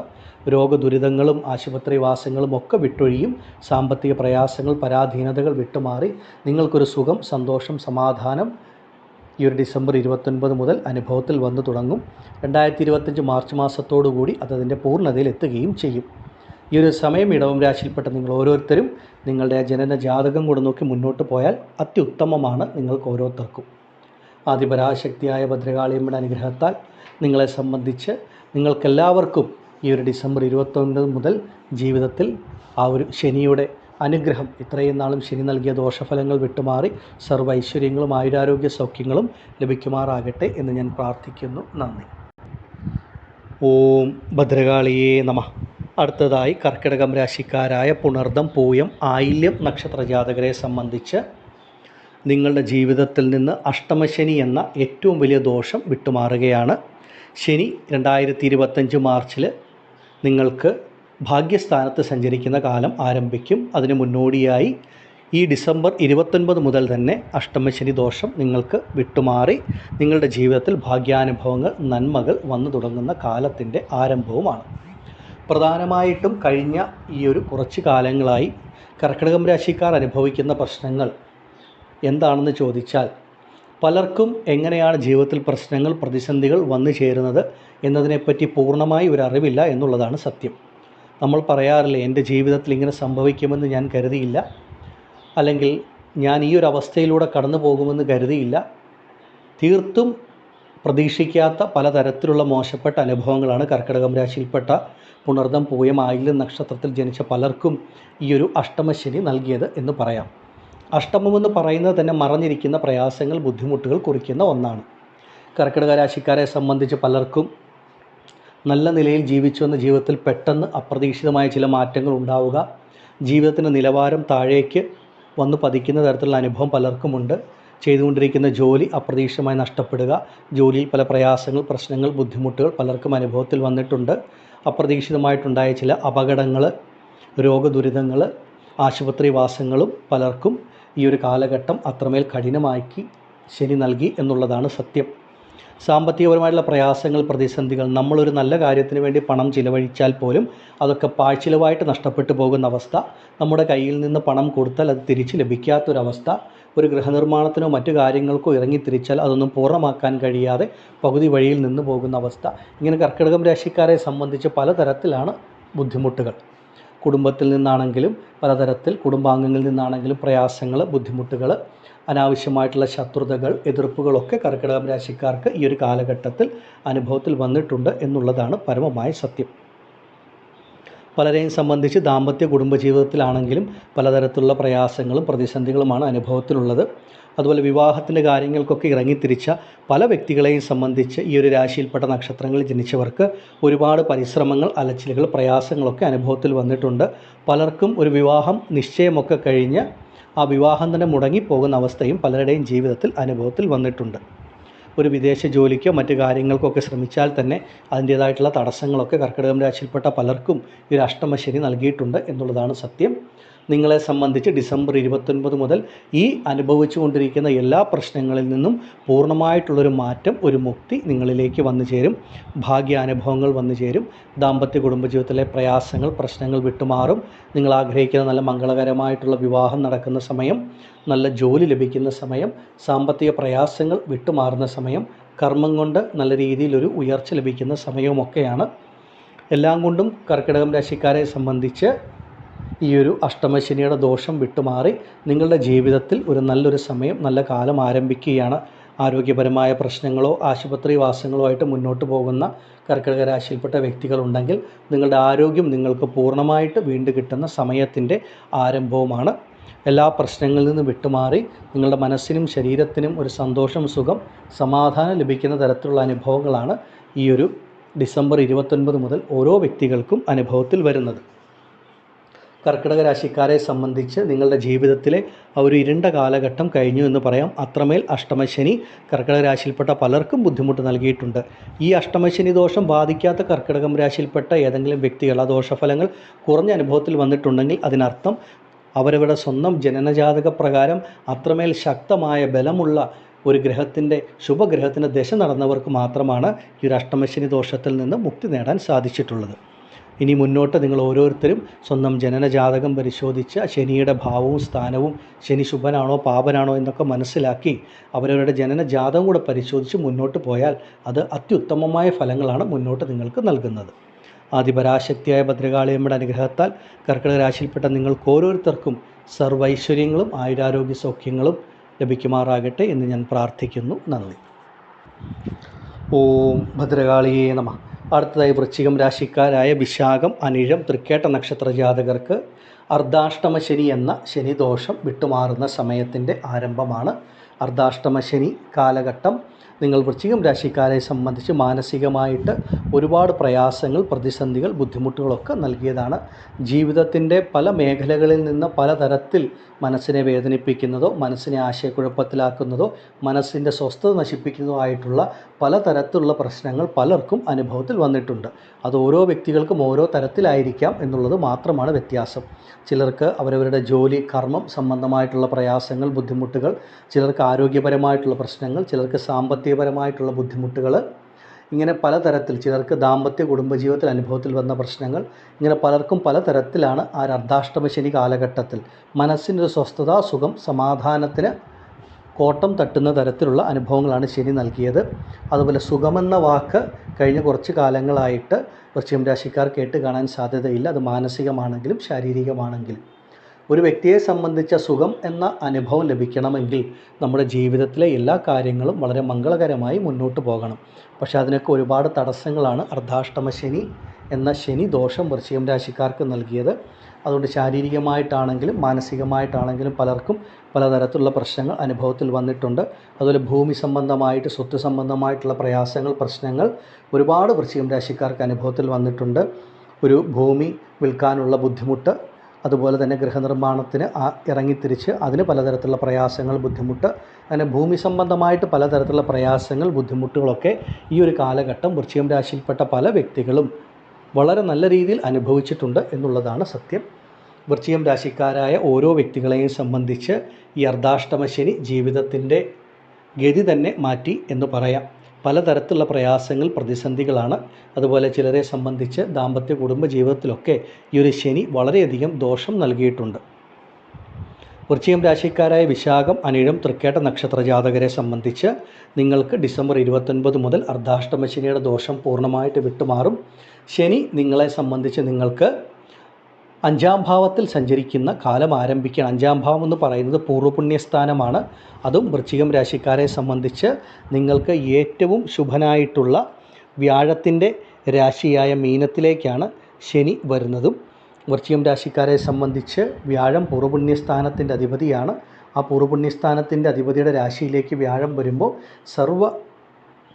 രോഗദുരിതങ്ങളും ആശുപത്രിവാസങ്ങളും ഒക്കെ വിട്ടൊഴിയും. സാമ്പത്തിക പ്രയാസങ്ങൾ, പരാധീനതകൾ വിട്ടുമാറി നിങ്ങൾക്കൊരു സുഖം, സന്തോഷം, സമാധാനം ഈ ഒരു ഡിസംബർ 29 മുതൽ അനുഭവത്തിൽ വന്നു തുടങ്ങും. 2025 മാർച്ച് മാസത്തോടുകൂടി അതതിൻ്റെ പൂർണ്ണതയിൽ എത്തുകയും ചെയ്യും. ഈ ഒരു സമയം ഇടവം രാശിയിൽപ്പെട്ട നിങ്ങൾ ഓരോരുത്തരും നിങ്ങളുടെ ജനന ജാതകം കൂടെ നോക്കി മുന്നോട്ട് പോയാൽ അത്യുത്തമമാണ് നിങ്ങൾക്ക് ഓരോരുത്തർക്കും. ആദിപരാശക്തിയായ ഭദ്രകാളിയമ്മയുടെ അനുഗ്രഹത്താൽ നിങ്ങളെ സംബന്ധിച്ച് നിങ്ങൾക്കെല്ലാവർക്കും ഈ ഒരു ഡിസംബർ 29 മുതൽ ജീവിതത്തിൽ ആ ഒരു ശനിയുടെ അനുഗ്രഹം, ഇത്രയും നാളും ശനി നൽകിയ ദോഷഫലങ്ങൾ വിട്ടുമാറി സർവ്വ ഐശ്വര്യങ്ങളും ആയുരാരോഗ്യ സൗഖ്യങ്ങളും ലഭിക്കുമാറാകട്ടെ എന്ന് ഞാൻ പ്രാർത്ഥിക്കുന്നു. നന്ദി. ഓം ഭദ്രകാളിയേ നമഃ. അടുത്തതായി കർക്കിടകം രാശിക്കാരായ പുണർദം, പൂയം, ആയില്യം നക്ഷത്രജാതകരെ സംബന്ധിച്ച് നിങ്ങളുടെ ജീവിതത്തിൽ നിന്ന് അഷ്ടമശനി എന്ന ഏറ്റവും വലിയ ദോഷം വിട്ടുമാറുകയാണ്. ശനി 2025 മാർച്ചിൽ നിങ്ങൾക്ക് ഭാഗ്യസ്ഥാനത്ത് സഞ്ചരിക്കുന്ന കാലം ആരംഭിക്കും. അതിന് മുന്നോടിയായി ഈ ഡിസംബർ 29 മുതൽ തന്നെ അഷ്ടമശനി ദോഷം നിങ്ങൾക്ക് വിട്ടുമാറി നിങ്ങളുടെ ജീവിതത്തിൽ ഭാഗ്യാനുഭവങ്ങൾ, നന്മകൾ വന്നു തുടങ്ങുന്ന കാലത്തിൻ്റെ ആരംഭവുമാണ്. പ്രധാനമായിട്ടും കഴിഞ്ഞ ഈ ഒരു കുറച്ച് കാലങ്ങളായി കർക്കിടകം രാശിക്കാർ അനുഭവിക്കുന്ന പ്രശ്നങ്ങൾ എന്താണെന്ന് ചോദിച്ചാൽ, പലർക്കും എങ്ങനെയാണ് ജീവിതത്തിൽ പ്രശ്നങ്ങൾ, പ്രതിസന്ധികൾ വന്നു ചേരുന്നത് എന്നതിനെപ്പറ്റി പൂർണ്ണമായി ഒരു അറിവില്ല എന്നുള്ളതാണ് സത്യം. നമ്മൾ പറയാറില്ലേ, എൻ്റെ ജീവിതത്തിൽ ഇങ്ങനെ സംഭവിക്കുമെന്ന് ഞാൻ കരുതിയില്ല, അല്ലെങ്കിൽ ഞാൻ ഈ ഒരു അവസ്ഥയിലൂടെ കടന്നു പോകുമെന്ന് കരുതിയില്ല. തീർത്തും പ്രതീക്ഷിക്കാത്ത പലതരത്തിലുള്ള മോശപ്പെട്ട അനുഭവങ്ങളാണ് കർക്കിടകം രാശിയിൽപ്പെട്ട പുണർദം, പൂയം, ആയില്യം നക്ഷത്രത്തിൽ ജനിച്ച പലർക്കും ഈ ഒരു അഷ്ടമശനി നൽകിയത് എന്ന് പറയാം. അഷ്ടമമെന്ന് പറയുന്നത് തന്നെ മറഞ്ഞിരിക്കുന്ന പ്രയാസങ്ങൾ, ബുദ്ധിമുട്ടുകൾ കുറിക്കുന്ന ഒന്നാണ്. കർക്കിടക രാശിക്കാരെ സംബന്ധിച്ച് പലർക്കും നല്ല നിലയിൽ ജീവിച്ചു വന്ന ജീവിതത്തിൽ പെട്ടെന്ന് അപ്രതീക്ഷിതമായ ചില മാറ്റങ്ങൾ ഉണ്ടാവുക, ജീവിതത്തിൻ്റെ നിലവാരം താഴേക്ക് വന്നു പതിക്കുന്ന തരത്തിലുള്ള അനുഭവം പലർക്കുമുണ്ട്. ചെയ്തുകൊണ്ടിരിക്കുന്ന ജോലി അപ്രതീക്ഷിതമായി നഷ്ടപ്പെടുക, ജോലിയിൽ പല പ്രയാസങ്ങൾ, പ്രശ്നങ്ങൾ, ബുദ്ധിമുട്ടുകൾ പലർക്കും അനുഭവത്തിൽ വന്നിട്ടുണ്ട്. അപ്രതീക്ഷിതമായിട്ടുണ്ടായ ചില അപകടങ്ങൾ, രോഗദുരിതങ്ങൾ, ആശുപത്രി വാസങ്ങളും പലർക്കും ഈ ഒരു കാലഘട്ടം അത്രമേൽ കഠിനമാക്കി ശനി നൽകി എന്നുള്ളതാണ് സത്യം. സാമ്പത്തികപരമായിട്ടുള്ള പ്രയാസങ്ങൾ, പ്രതിസന്ധികൾ, നമ്മളൊരു നല്ല കാര്യത്തിന് വേണ്ടി പണം ചിലവഴിച്ചാൽ പോലും അതൊക്കെ പാഴ്ചിലവായിട്ട് നഷ്ടപ്പെട്ടു പോകുന്ന അവസ്ഥ, നമ്മുടെ കയ്യിൽ നിന്ന് പണം കൊടുത്താൽ അത് തിരിച്ച് ലഭിക്കാത്തൊരവസ്ഥ, ഒരു ഗൃഹനിർമ്മാണത്തിനോ മറ്റു കാര്യങ്ങൾക്കോ ഇറങ്ങിത്തിരിച്ചാൽ അതൊന്നും പൂർണ്ണമാക്കാൻ കഴിയാതെ പകുതി വഴിയിൽ നിന്ന് പോകുന്ന അവസ്ഥ. ഇങ്ങനെ കർക്കിടകം രാശിക്കാരെ സംബന്ധിച്ച് പലതരത്തിലാണ് ബുദ്ധിമുട്ടുകൾ. കുടുംബത്തിൽ നിന്നാണെങ്കിലും പലതരത്തിൽ, കുടുംബാംഗങ്ങളിൽ നിന്നാണെങ്കിലും പ്രയാസങ്ങൾ, ബുദ്ധിമുട്ടുകൾ, അനാവശ്യമായിട്ടുള്ള ശത്രുതകൾ, എതിർപ്പുകളൊക്കെ കർക്കിടകം രാശിക്കാർക്ക് ഈ ഒരു കാലഘട്ടത്തിൽ അനുഭവത്തിൽ വന്നിട്ടുണ്ട് എന്നുള്ളതാണ് പരമമായ സത്യം. പലരെയും സംബന്ധിച്ച് ദാമ്പത്യ കുടുംബജീവിതത്തിലാണെങ്കിലും പലതരത്തിലുള്ള പ്രയാസങ്ങളും പ്രതിസന്ധികളുമാണ് അനുഭവത്തിലുള്ളത്. അതുപോലെ വിവാഹത്തിൻ്റെ കാര്യങ്ങൾക്കൊക്കെ ഇറങ്ങിത്തിരിച്ച പല വ്യക്തികളെയും സംബന്ധിച്ച് ഈ ഒരു രാശിയിൽപ്പെട്ട നക്ഷത്രങ്ങളിൽ ജനിച്ചവർക്ക് ഒരുപാട് പരിശ്രമങ്ങൾ, അലച്ചിലുകൾ, പ്രയാസങ്ങളൊക്കെ അനുഭവത്തിൽ വന്നിട്ടുണ്ട്. പലർക്കും ഒരു വിവാഹം നിശ്ചയമൊക്കെ കഴിഞ്ഞ് ആ വിവാഹം തന്നെ മുടങ്ങിപ്പോകുന്ന അവസ്ഥയും പലരുടെയും ജീവിതത്തിൽ അനുഭവത്തിൽ വന്നിട്ടുണ്ട്. ഒരു വിദേശ ജോലിക്കോ മറ്റു കാര്യങ്ങൾക്കൊക്കെ ശ്രമിച്ചാൽ തന്നെ അതിൻ്റേതായിട്ടുള്ള തടസ്സങ്ങളൊക്കെ കർക്കിടകം രാശിയിൽപ്പെട്ട പലർക്കും ഈ ഒരു അഷ്ടമശനി നൽകിയിട്ടുണ്ട് എന്നുള്ളതാണ് സത്യം. നിങ്ങളെ സംബന്ധിച്ച് ഡിസംബർ 29 മുതൽ ഈ അനുഭവിച്ചു കൊണ്ടിരിക്കുന്ന എല്ലാ പ്രശ്നങ്ങളിൽ നിന്നും പൂർണ്ണമായിട്ടുള്ളൊരു മാറ്റം, ഒരു മുക്തി നിങ്ങളിലേക്ക് വന്നു ചേരും. ഭാഗ്യാനുഭവങ്ങൾ വന്നു ചേരും. ദാമ്പത്യ കുടുംബജീവിതത്തിലെ പ്രയാസങ്ങൾ, പ്രശ്നങ്ങൾ വിട്ടുമാറും. നിങ്ങൾ ആഗ്രഹിക്കുന്ന നല്ല മംഗളകരമായിട്ടുള്ള വിവാഹം നടക്കുന്ന സമയം, നല്ല ജോലി ലഭിക്കുന്ന സമയം, സാമ്പത്തിക പ്രയാസങ്ങൾ വിട്ടുമാറുന്ന സമയം, കർമ്മം കൊണ്ട് നല്ല രീതിയിലൊരു ഉയർച്ച ലഭിക്കുന്ന സമയവുമൊക്കെയാണ്. എല്ലാം കൊണ്ടും കർക്കിടകം രാശിക്കാരെ സംബന്ധിച്ച് ഈ ഒരു അഷ്ടമശനിയുടെ ദോഷം വിട്ടുമാറി നിങ്ങളുടെ ജീവിതത്തിൽ ഒരു നല്ലൊരു സമയം, നല്ല കാലം ആരംഭിക്കുകയാണ്. ആരോഗ്യപരമായ പ്രശ്നങ്ങളോ ആശുപത്രി വാസങ്ങളോ ആയിട്ട് മുന്നോട്ട് പോകുന്ന കർക്കിടക രാശിയിൽപ്പെട്ട വ്യക്തികളുണ്ടെങ്കിൽ നിങ്ങളുടെ ആരോഗ്യം നിങ്ങൾക്ക് പൂർണ്ണമായിട്ട് വീണ്ടും കിട്ടുന്ന സമയത്തിൻ്റെ ആരംഭവുമാണ്. എല്ലാ പ്രശ്നങ്ങളിൽ നിന്നും വിട്ടുമാറി നിങ്ങളുടെ മനസ്സിനും ശരീരത്തിനും ഒരു സന്തോഷം, സുഖം, സമാധാനം ലഭിക്കുന്ന തരത്തിലുള്ള അനുഭവങ്ങളാണ് ഈ ഒരു ഡിസംബർ 29 മുതൽ ഓരോ വ്യക്തികൾക്കും അനുഭവത്തിൽ വരുന്നത്. കർക്കിടക രാശിക്കാരെ സംബന്ധിച്ച് നിങ്ങളുടെ ജീവിതത്തിലെ ഒരു ഇരുണ്ട കാലഘട്ടം കഴിഞ്ഞു എന്ന് പറയാം. അത്രമേൽ അഷ്ടമശനി കർക്കിടക രാശിയിൽപ്പെട്ട പലർക്കും ബുദ്ധിമുട്ട് നൽകിയിട്ടുണ്ട്. ഈ അഷ്ടമശനി ദോഷം ബാധിക്കാത്ത കർക്കിടകം രാശിയിൽപ്പെട്ട ഏതെങ്കിലും വ്യക്തികൾ ആ ദോഷഫലങ്ങൾ കുറഞ്ഞ അനുഭവത്തിൽ വന്നിട്ടുണ്ടെങ്കിൽ അതിനർത്ഥം അവരവരുടെ സ്വന്തം ജനനജാതക പ്രകാരം അത്രമേൽ ശക്തമായ ബലമുള്ള ഒരു ഗ്രഹത്തിൻ്റെ, ശുഭഗ്രഹത്തിൻ്റെ ദശ നടന്നവർക്ക് മാത്രമാണ് ഈ ഒരു അഷ്ടമശനി ദോഷത്തിൽ നിന്ന് മുക്തി നേടാൻ സാധിച്ചിട്ടുള്ളത്. ഇനി മുന്നോട്ട് നിങ്ങൾ ഓരോരുത്തരും സ്വന്തം ജനനജാതകം പരിശോധിച്ച് ശനിയുടെ ഭാവവും സ്ഥാനവും, ശനി ശുഭനാണോ പാപനാണോ എന്നൊക്കെ മനസ്സിലാക്കി അവരവരുടെ ജനനജാതകം കൂടെ പരിശോധിച്ച് മുന്നോട്ട് പോയാൽ അത് അത്യുത്തമമായ ഫലങ്ങളാണ് മുന്നോട്ട് നിങ്ങൾക്ക് നൽകുന്നത്. ആദിപരാശക്തിയായ ഭദ്രകാളിയമ്മയുടെ അനുഗ്രഹത്താൽ കർക്കിടക രാശിയിൽപ്പെട്ട നിങ്ങൾക്ക് ഓരോരുത്തർക്കും സർവൈശ്വര്യങ്ങളും ആയുരാരോഗ്യ സൗഖ്യങ്ങളും ലഭിക്കുമാറാകട്ടെ എന്ന് ഞാൻ പ്രാർത്ഥിക്കുന്നു. നന്ദി. ഓം ഭദ്രകാളിയേ നമഃ. അടുത്തതായി വൃശ്ചികം രാശിക്കാരായ വിശാഖം, അനിഴം, തൃക്കേട്ട നക്ഷത്ര ജാതകർക്ക് അർദ്ധാഷ്ടമ ശനി എന്ന ശനിദോഷം വിട്ടുമാറുന്ന സമയത്തിൻ്റെ ആരംഭമാണ്. അർദ്ധാഷ്ടമ ശനി കാലഘട്ടം നിങ്ങൾ വൃശ്ചികം രാശിക്കാരെ സംബന്ധിച്ച് മാനസികമായിട്ട് ഒരുപാട് പ്രയാസങ്ങൾ, പ്രതിസന്ധികൾ, ബുദ്ധിമുട്ടുകളൊക്കെ നൽകിയതാണ്. ജീവിതത്തിൻ്റെ പല മേഖലകളിൽ നിന്ന് പലതരത്തിൽ മനസ്സിനെ വേദനിപ്പിക്കുന്നതോ മനസ്സിനെ ആശയക്കുഴപ്പത്തിലാക്കുന്നതോ മനസ്സിൻ്റെ സ്വസ്ഥത നശിപ്പിക്കുന്നതോ ആയിട്ടുള്ള പലതരത്തിലുള്ള പ്രശ്നങ്ങൾ പലർക്കും അനുഭവത്തിൽ വന്നിട്ടുണ്ട്. അത് ഓരോ വ്യക്തികൾക്കും ഓരോ തരത്തിലായിരിക്കാം എന്നുള്ളത് മാത്രമാണ് വ്യത്യാസം. ചിലർക്ക് അവരവരുടെ ജോലി, കർമ്മം സംബന്ധമായിട്ടുള്ള പ്രയാസങ്ങൾ, ബുദ്ധിമുട്ടുകൾ, ചിലർക്ക് ആരോഗ്യപരമായിട്ടുള്ള പ്രശ്നങ്ങൾ, ചിലർക്ക് സാമ്പത്തികപരമായിട്ടുള്ള ബുദ്ധിമുട്ടുകൾ, ഇങ്ങനെ പലതരത്തിൽ, ചിലർക്ക് ദാമ്പത്യ കുടുംബജീവിതത്തിൽ അനുഭവത്തിൽ വന്ന പ്രശ്നങ്ങൾ, ഇങ്ങനെ പലർക്കും പലതരത്തിലാണ് ആ അർദ്ധാഷ്ടമശനി കാലഘട്ടത്തിൽ മനസ്സിൻ്റെ സ്വസ്ഥത, സുഖം, സമാധാനത്തിന് കോട്ടം തട്ടുന്ന തരത്തിലുള്ള അനുഭവങ്ങളാണ് ശനി നൽകിയത്. അതുപോലെ സുഖമെന്ന വാക്ക് കഴിഞ്ഞ കുറച്ച് കാലങ്ങളായിട്ട് വൃശ്ചികം രാശിക്കാർ കേട്ട് കാണാൻ സാധ്യതയില്ല. അത് മാനസികമാണെങ്കിലും ശാരീരികമാണെങ്കിലും. ഒരു വ്യക്തിയെ സംബന്ധിച്ച സുഖം എന്ന അനുഭവം ലഭിക്കണമെങ്കിൽ നമ്മുടെ ജീവിതത്തിലെ എല്ലാ കാര്യങ്ങളും വളരെ മംഗളകരമായി മുന്നോട്ട് പോകണം. പക്ഷേ അതിനൊക്കെ ഒരുപാട് തടസ്സങ്ങളാണ് അർദ്ധാഷ്ടമ ശനി എന്ന ശനി ദോഷം വൃശ്ചികം രാശിക്കാർക്ക് നൽകിയത്. അതുകൊണ്ട് ശാരീരികമായിട്ടാണെങ്കിലും മാനസികമായിട്ടാണെങ്കിലും പലർക്കും പലതരത്തിലുള്ള പ്രശ്നങ്ങൾ അനുഭവത്തിൽ വന്നിട്ടുണ്ട്. അതുപോലെ ഭൂമി സംബന്ധമായിട്ട്, സ്വത്ത് സംബന്ധമായിട്ടുള്ള പ്രയാസങ്ങൾ, പ്രശ്നങ്ങൾ ഒരുപാട് വൃശ്ചികം രാശിക്കാർക്ക് അനുഭവത്തിൽ വന്നിട്ടുണ്ട്. ഒരു ഭൂമി വിൽക്കാനുള്ള ബുദ്ധിമുട്ട്, അതുപോലെ തന്നെ ഗൃഹനിർമ്മാണത്തിന് ഇറങ്ങിത്തിരിച്ച് അതിന് പലതരത്തിലുള്ള പ്രയാസങ്ങൾ, ബുദ്ധിമുട്ട്, അങ്ങനെ ഭൂമി സംബന്ധമായിട്ട് പലതരത്തിലുള്ള പ്രയാസങ്ങൾ, ബുദ്ധിമുട്ടുകളൊക്കെ ഈ ഒരു കാലഘട്ടം വൃശ്ചികം രാശിയിൽപ്പെട്ട പല വ്യക്തികളും വളരെ നല്ല രീതിയിൽ അനുഭവിച്ചിട്ടുണ്ട് എന്നുള്ളതാണ് സത്യം. വൃശ്ചികം രാശിക്കാരായ ഓരോ വ്യക്തികളെയും സംബന്ധിച്ച് ഈ അർദ്ധാഷ്ടമ ശനി ജീവിതത്തിൻ്റെ ഗതി തന്നെ മാറ്റി എന്ന് പറയാം. പലതരത്തിലുള്ള പ്രയാസങ്ങൾ, പ്രതിസന്ധികളാണ്. അതുപോലെ ചിലരെ സംബന്ധിച്ച് ദാമ്പത്യ കുടുംബ ജീവിതത്തിലൊക്കെ ഈ ഒരു ശനി വളരെയധികം ദോഷം നൽകിയിട്ടുണ്ട്. വൃശ്ചികം രാശിക്കാരായ വിശാഖം, അനിഴം, തൃക്കേട്ട നക്ഷത്ര ജാതകരെ സംബന്ധിച്ച് നിങ്ങൾക്ക് ഡിസംബർ 29 മുതൽ അർദ്ധാഷ്ടമ ശനിയുടെ ദോഷം പൂർണ്ണമായിട്ട് വിട്ടുമാറും. ശനി നിങ്ങളെ സംബന്ധിച്ച് നിങ്ങൾക്ക് 5-ാം ഭാവത്തിൽ സഞ്ചരിക്കുന്ന കാലം ആരംഭിക്കുകയാണ്. 5-ാം ഭാവം എന്ന് പറയുന്നത് പൂർവ്വപുണ്യസ്ഥാനമാണ്. അതും വൃശ്ചികം രാശിക്കാരെ സംബന്ധിച്ച് നിങ്ങൾക്ക് ഏറ്റവും ശുഭനായിട്ടുള്ള വ്യാഴത്തിൻ്റെ രാശിയായ മീനത്തിലേക്കാണ് ശനി വരുന്നതും. വൃശ്ചികം രാശിക്കാരെ സംബന്ധിച്ച് വ്യാഴം പൂർവ്വപുണ്യസ്ഥാനത്തിൻ്റെ അധിപതിയാണ്. ആ പൂർവ്വപുണ്യസ്ഥാനത്തിൻ്റെ അധിപതിയുടെ രാശിയിലേക്ക് വ്യാഴം വരുമ്പോൾ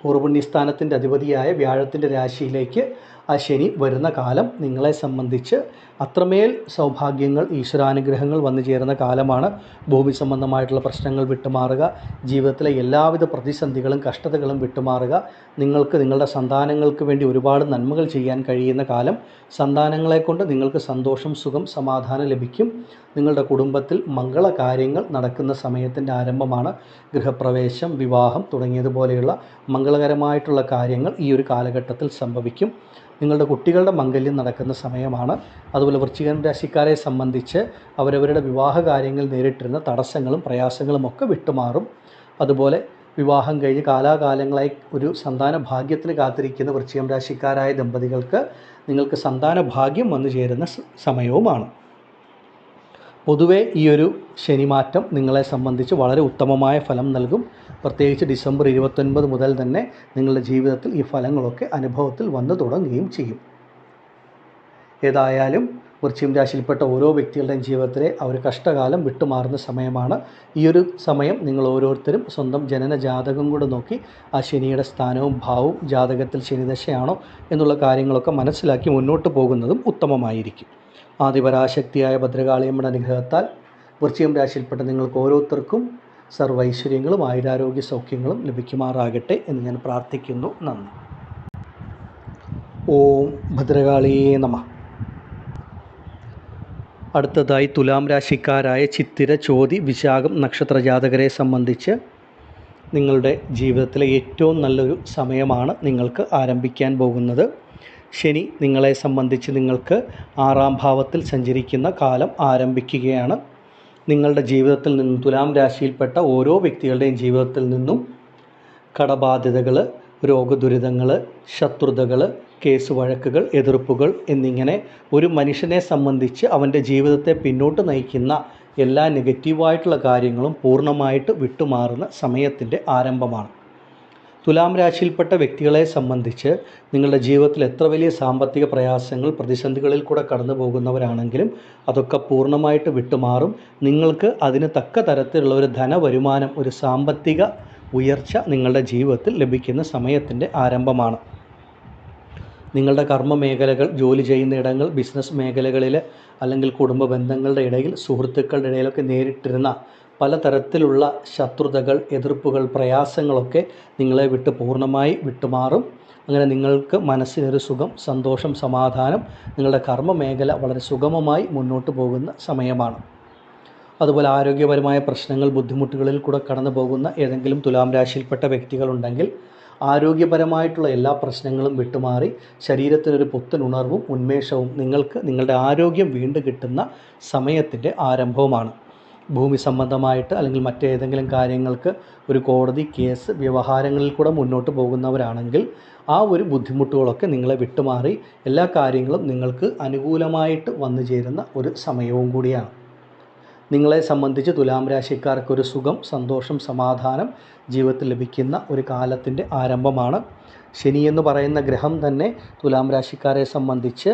പൂർവ്വപുണ്യസ്ഥാനത്തിൻ്റെ അധിപതിയായ വ്യാഴത്തിൻ്റെ രാശിയിലേക്ക് ആ ശനി വരുന്ന കാലം നിങ്ങളെ സംബന്ധിച്ച് അത്രമേൽ സൗഭാഗ്യങ്ങൾ, ഈശ്വരാനുഗ്രഹങ്ങൾ വന്നു ചേരുന്ന കാലമാണ്. ഭൂമി സംബന്ധമായിട്ടുള്ള പ്രശ്നങ്ങൾ വിട്ടുമാറുക, ജീവിതത്തിലെ എല്ലാവിധ പ്രതിസന്ധികളും കഷ്ടതകളും വിട്ടുമാറുക, നിങ്ങൾക്ക് നിങ്ങളുടെ സന്താനങ്ങൾക്ക് വേണ്ടി ഒരുപാട് നന്മകൾ ചെയ്യാൻ കഴിയുന്ന കാലം, സന്താനങ്ങളെ കൊണ്ട് നിങ്ങൾക്ക് സന്തോഷം, സുഖം, സമാധാനം ലഭിക്കും. നിങ്ങളുടെ കുടുംബത്തിൽ മംഗളകാര്യങ്ങൾ നടക്കുന്ന സമയത്തിൻ്റെ ആരംഭമാണ്. ഗൃഹപ്രവേശം, വിവാഹം തുടങ്ങിയതുപോലെയുള്ള മംഗളകരമായിട്ടുള്ള കാര്യങ്ങൾ ഈ ഒരു കാലഘട്ടത്തിൽ സംഭവിക്കും. നിങ്ങളുടെ കുട്ടികളുടെ മംഗല്യം നടക്കുന്ന സമയമാണ്. അതുപോലെ വൃശ്ചികം രാശിക്കാരെ സംബന്ധിച്ച് അവരവരുടെ വിവാഹ കാര്യങ്ങൾ നേരിട്ടിരുന്ന തടസ്സങ്ങളും പ്രയാസങ്ങളും ഒക്കെ വിട്ടുമാറും. അതുപോലെ വിവാഹം കഴിഞ്ഞ് കാലാകാലങ്ങളായി ഒരു സന്താന ഭാഗ്യത്തിന് കാത്തിരിക്കുന്ന വൃശ്ചികം രാശിക്കാരായ ദമ്പതികൾക്ക് നിങ്ങൾക്ക് സന്താന ഭാഗ്യം വന്നു ചേരുന്ന സമയവുമാണ്. പൊതുവേ ഈ ഒരു ശനിമാറ്റം നിങ്ങളെ സംബന്ധിച്ച് വളരെ ഉത്തമമായ ഫലം നൽകും. പ്രത്യേകിച്ച് ഡിസംബർ 29 മുതൽ തന്നെ നിങ്ങളുടെ ജീവിതത്തിൽ ഈ ഫലങ്ങളൊക്കെ അനുഭവത്തിൽ വന്നു തുടങ്ങുകയും ചെയ്യും. ഏതായാലും വൃശ്ചികം രാശിയിൽപ്പെട്ട ഓരോ വ്യക്തികളുടെയും ജീവിതത്തിലെ ആ ഒരു കഷ്ടകാലം വിട്ടുമാറുന്ന സമയമാണ്. ഈ ഒരു സമയം നിങ്ങൾ ഓരോരുത്തരും സ്വന്തം ജനന ജാതകം കൂടെ നോക്കി ആ ശനിയുടെ സ്ഥാനവും ഭാവവും, ജാതകത്തിൽ ശനിദശയാണോ എന്നുള്ള കാര്യങ്ങളൊക്കെ മനസ്സിലാക്കി മുന്നോട്ട് പോകുന്നതും ഉത്തമമായിരിക്കും. ആദിപരാശക്തിയായ ഭദ്രകാളിയമ്മയുടെ അനുഗ്രഹത്താൽ വൃശ്ചികം രാശിയിൽപ്പെട്ട നിങ്ങൾക്ക് ഓരോരുത്തർക്കും സർവൈശ്വര്യങ്ങളും ആയുരാരോഗ്യ സൗഖ്യങ്ങളും ലഭിക്കുമാറാകട്ടെ എന്ന് ഞാൻ പ്രാർത്ഥിക്കുന്നു. നന്ദി. ഓം ഭദ്രകാളിയേ നമഃ. അടുത്തതായി തുലാം രാശിക്കാരായ ചിത്തിര, ചോതി, വിശാഖം നക്ഷത്ര ജാതകരെ സംബന്ധിച്ച് നിങ്ങളുടെ ജീവിതത്തിലെ ഏറ്റവും നല്ലൊരു സമയമാണ് നിങ്ങൾക്ക് ആരംഭിക്കാൻ പോകുന്നത്. ശനി നിങ്ങളെ സംബന്ധിച്ച് നിങ്ങൾക്ക് 6-ാം ഭാവത്തിൽ സഞ്ചരിക്കുന്ന കാലം ആരംഭിക്കുകയാണ്. നിങ്ങളുടെ ജീവിതത്തിൽ നിന്നും, തുലാം രാശിയിൽപ്പെട്ട ഓരോ വ്യക്തികളുടെയും ജീവിതത്തിൽ നിന്നും കടബാധ്യതകൾ, രോഗദുരിതങ്ങൾ, ശത്രുതകൾ, കേസ് വഴക്കുകൾ, എതിർപ്പുകൾ എന്നിങ്ങനെ ഒരു മനുഷ്യനെ സംബന്ധിച്ച് അവൻ്റെ ജീവിതത്തെ പിന്നോട്ട് നയിക്കുന്ന എല്ലാ നെഗറ്റീവായിട്ടുള്ള കാര്യങ്ങളും പൂർണ്ണമായിട്ട് വിട്ടുമാറുന്ന സമയത്തിൻ്റെ ആരംഭമാണ്. തുലാം രാശിയിൽപ്പെട്ട വ്യക്തികളെ സംബന്ധിച്ച് നിങ്ങളുടെ ജീവിതത്തിൽ എത്ര വലിയ സാമ്പത്തിക പ്രയാസങ്ങൾ, പ്രതിസന്ധികളിൽ കൂടെ കടന്നു പോകുന്നവരാണെങ്കിലും അതൊക്കെ പൂർണ്ണമായിട്ട് വിട്ടുമാറും. നിങ്ങൾക്ക് അതിന് തക്ക തരത്തിലുള്ള ഒരു ധനവരുമാനം, ഒരു സാമ്പത്തിക ഉയർച്ച നിങ്ങളുടെ ജീവിതത്തിൽ ലഭിക്കുന്ന സമയത്തിൻ്റെ ആരംഭമാണ്. നിങ്ങളുടെ കർമ്മ മേഖലകൾ, ജോലി ചെയ്യുന്ന ഇടങ്ങൾ, ബിസിനസ് മേഖലകളിൽ അല്ലെങ്കിൽ കുടുംബ ബന്ധങ്ങളുടെ ഇടയിൽ, സുഹൃത്തുക്കളുടെ ഇടയിലൊക്കെ നേരിട്ടിരുന്ന പലതരത്തിലുള്ള ശത്രുതകൾ, എതിർപ്പുകൾ, പ്രയാസങ്ങളൊക്കെ നിങ്ങളെ വിട്ട് പൂർണ്ണമായി വിട്ടുമാറും. അങ്ങനെ നിങ്ങൾക്ക് മനസ്സിനൊരു സുഖം, സന്തോഷം, സമാധാനം, നിങ്ങളുടെ കർമ്മ മേഖല വളരെ സുഗമമായി മുന്നോട്ട് പോകുന്ന സമയമാണ്. അതുപോലെ ആരോഗ്യപരമായ പ്രശ്നങ്ങൾ, ബുദ്ധിമുട്ടുകളിൽ കൂടെ കടന്നു പോകുന്ന ഏതെങ്കിലും തുലാം രാശിയിൽപ്പെട്ട വ്യക്തികളുണ്ടെങ്കിൽ ആരോഗ്യപരമായിട്ടുള്ള എല്ലാ പ്രശ്നങ്ങളും വിട്ടുമാറി ശരീരത്തിനൊരു പുത്തൻ ഉണർവും ഉന്മേഷവും നിങ്ങൾക്ക് നിങ്ങളുടെ ആരോഗ്യം വീണ്ടും കിട്ടുന്ന സമയത്തിൻ്റെ ആരംഭവുമാണ്. ഭൂമി സംബന്ധമായിട്ട് അല്ലെങ്കിൽ മറ്റേതെങ്കിലും കാര്യങ്ങൾക്ക് ഒരു കോടതി കേസ് വ്യവഹാരങ്ങളിൽ കൂടെ മുന്നോട്ട് പോകുന്നവരാണെങ്കിൽ ആ ഒരു ബുദ്ധിമുട്ടുകളൊക്കെ നിങ്ങളെ വിട്ടുമാറി എല്ലാ കാര്യങ്ങളും നിങ്ങൾക്ക് അനുകൂലമായിട്ട് വന്നു ചേരുന്ന ഒരു സമയവും കൂടിയാണ്. നിങ്ങളെ സംബന്ധിച്ച് തുലാം രാശിക്കാർക്കൊരു സുഖം, സന്തോഷം, സമാധാനം ജീവിതത്തിൽ ലഭിക്കുന്ന ഒരു കാലത്തിൻ്റെ ആരംഭമാണ്. ശനി എന്ന് പറയുന്ന ഗ്രഹം തന്നെ തുലാം രാശിക്കാരെ സംബന്ധിച്ച്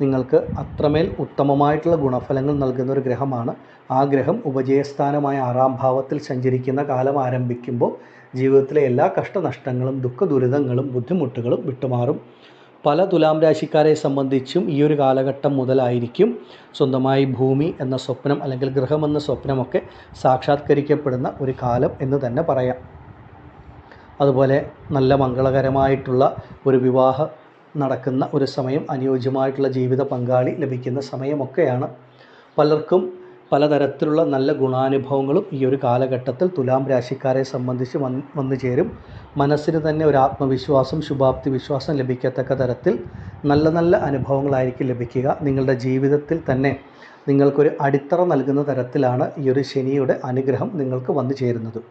നിങ്ങൾക്ക് അത്രമേൽ ഉത്തമമായിട്ടുള്ള ഗുണഫലങ്ങൾ നൽകുന്ന ഒരു ഗ്രഹമാണ്. ആ ഗ്രഹം ഉപജയസ്ഥാനമായ 6-ാം ഭാവത്തിൽ സഞ്ചരിക്കുന്ന കാലം ആരംഭിക്കുമ്പോൾ ജീവിതത്തിലെ എല്ലാ കഷ്ടനഷ്ടങ്ങളും, ദുഃഖ ദുരിതങ്ങളും, ബുദ്ധിമുട്ടുകളും വിട്ടുമാറും. പല തുലാം രാശിക്കാരെ സംബന്ധിച്ചും ഈ ഒരു കാലഘട്ടം മുതലായിരിക്കും സ്വന്തമായി ഭൂമി എന്ന സ്വപ്നം അല്ലെങ്കിൽ ഗൃഹമെന്ന സ്വപ്നമൊക്കെ സാക്ഷാത്കരിക്കപ്പെടുന്ന ഒരു കാലം എന്ന് തന്നെ പറയാം. അതുപോലെ നല്ല മംഗളകരമായിട്ടുള്ള ഒരു വിവാഹം നടക്കുന്ന ഒരു സമയം, അനുയോജ്യമായിട്ടുള്ള ജീവിത പങ്കാളി ലഭിക്കുന്ന സമയമൊക്കെയാണ്. പലർക്കും പലതരത്തിലുള്ള നല്ല ഗുണാനുഭവങ്ങളും ഈ ഒരു കാലഘട്ടത്തിൽ തുലാം രാശിക്കാരെ സംബന്ധിച്ച് വന്നു ചേരും. മനസ്സിന് തന്നെ ഒരു ആത്മവിശ്വാസം, ശുഭാപ്തി വിശ്വാസം ലഭിക്കത്തക്ക തരത്തിൽ നല്ല നല്ല അനുഭവങ്ങളായിരിക്കും ലഭിക്കുക. നിങ്ങളുടെ ജീവിതത്തിൽ തന്നെ നിങ്ങൾക്കൊരു അടിത്തറ നൽകുന്ന തരത്തിലാണ് ഈ ഒരു ശനിയുടെ അനുഗ്രഹം നിങ്ങൾക്ക് വന്നു ചേരുന്നത്.